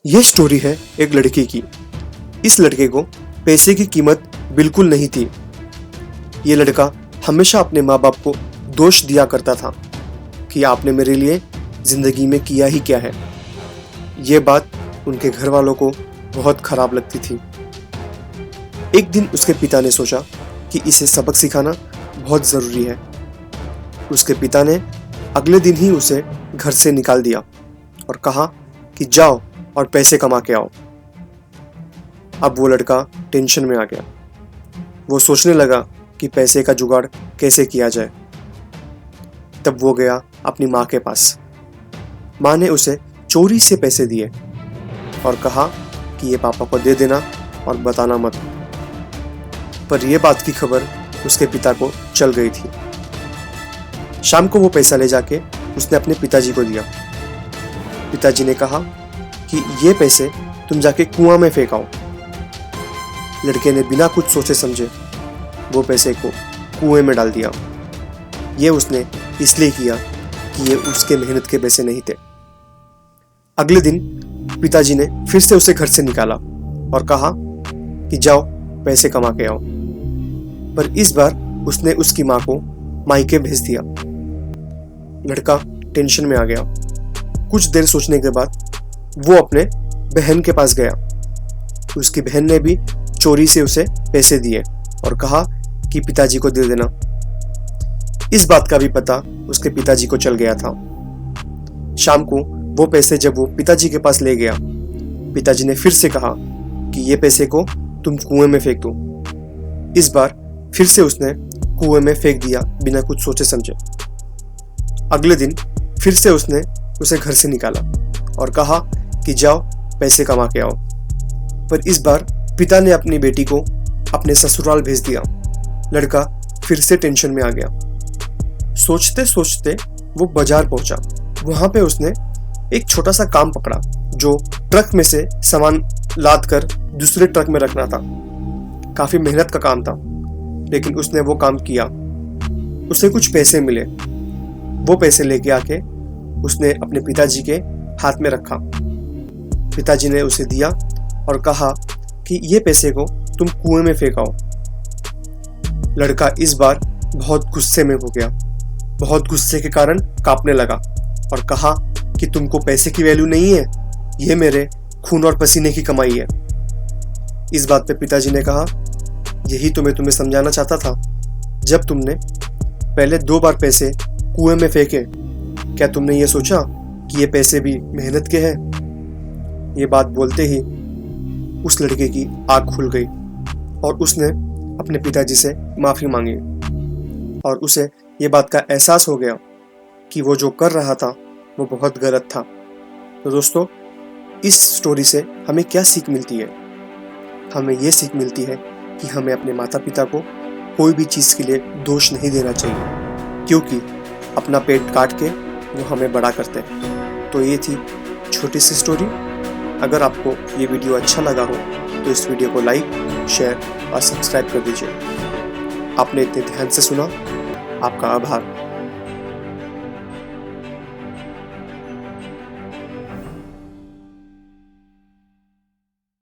यह स्टोरी है एक लड़के की। इस लड़के को पैसे की कीमत बिल्कुल नहीं थी। ये लड़का हमेशा अपने माँ बाप को दोष दिया करता था कि आपने मेरे लिए ज़िंदगी में किया ही क्या है। ये बात उनके घर वालों को बहुत ख़राब लगती थी। एक दिन उसके पिता ने सोचा कि इसे सबक सिखाना बहुत ज़रूरी है। उसके पिता ने अगले दिन ही उसे घर से निकाल दिया और कहा कि जाओ और पैसे कमा के आओ। अब वो लड़का टेंशन में आ गया। वो सोचने लगा कि पैसे का जुगाड़ कैसे किया जाए। तब वो गया अपनी माँ के पास। माँ ने उसे चोरी से पैसे दिए और कहा कि ये पापा को दे देना और बताना मत। पर यह बात की खबर उसके पिता को चल गई थी। शाम को वो पैसा ले जाके उसने अपने पिताजी को दिया। पिताजी ने कहा कि ये पैसे तुम जाके कुआं में फेंकाओ। लड़के ने बिना कुछ सोचे समझे वो पैसे को कुएं में डाल दिया। ये उसने इसलिए किया कि ये उसके मेहनत के पैसे नहीं थे। अगले दिन पिताजी ने फिर से उसे घर से निकाला और कहा कि जाओ पैसे कमा के आओ। पर इस बार उसने उसकी माँ को मायके भेज दिया। लड़का टेंशन में आ गया। कुछ देर सोचने के बाद वो अपने बहन के पास गया। उसकी बहन ने भी चोरी से उसे पैसे दिए और कहा कि पिताजी को दे देना। इस बात का भी पता उसके पिताजी को चल गया था। शाम को वो पैसे जब वो पिताजी के पास ले गया, पिताजी ने फिर से कहा कि ये पैसे को तुम कुएं में फेंक दो। इस बार फिर से उसने कुएं में फेंक दिया बिना कुछ सोचे समझे। अगले दिन फिर से उसने उसे घर से निकाला और कहा कि जाओ पैसे कमा के आओ। पर इस बार पिता ने अपनी बेटी को अपने ससुराल भेज दिया। लड़का फिर से टेंशन में आ गया। सोचते सोचते वो बाजार पहुंचा। वहां पे उसने एक छोटा सा काम पकड़ा जो ट्रक में से सामान लाद कर दूसरे ट्रक में रखना था। काफी मेहनत का काम था, लेकिन उसने वो काम किया। उसे कुछ पैसे मिले। वो पैसे लेके आके उसने अपने पिताजी के हाथ में रखा। पिताजी ने उसे दिया और कहा कि ये पैसे को तुम कुएं में फेंकाओ। लड़का इस बार बहुत गुस्से में हो गया। बहुत गुस्से के कारण कांपने लगा और कहा कि तुमको पैसे की वैल्यू नहीं है, ये मेरे खून और पसीने की कमाई है। इस बात पे पिताजी ने कहा, यही तो मैं तुम्हें समझाना चाहता था। जब तुमने पहले 2 बार पैसे कुएं में फेंके, क्या तुमने ये सोचा कि ये पैसे भी मेहनत के हैं? ये बात बोलते ही उस लड़के की आँख खुल गई और उसने अपने पिताजी से माफ़ी मांगी और उसे ये बात का एहसास हो गया कि वो जो कर रहा था वो बहुत गलत था। तो दोस्तों, इस स्टोरी से हमें क्या सीख मिलती है? हमें ये सीख मिलती है कि हमें अपने माता पिता को कोई भी चीज़ के लिए दोष नहीं देना चाहिए, क्योंकि अपना पेट काट के वो हमें बड़ा करते हैं। तो ये थी छोटी सी स्टोरी। अगर आपको ये वीडियो अच्छा लगा हो तो इस वीडियो को लाइक, शेयर और सब्सक्राइब कर दीजिए। आपने इतने ध्यान से सुना, आपका आभार।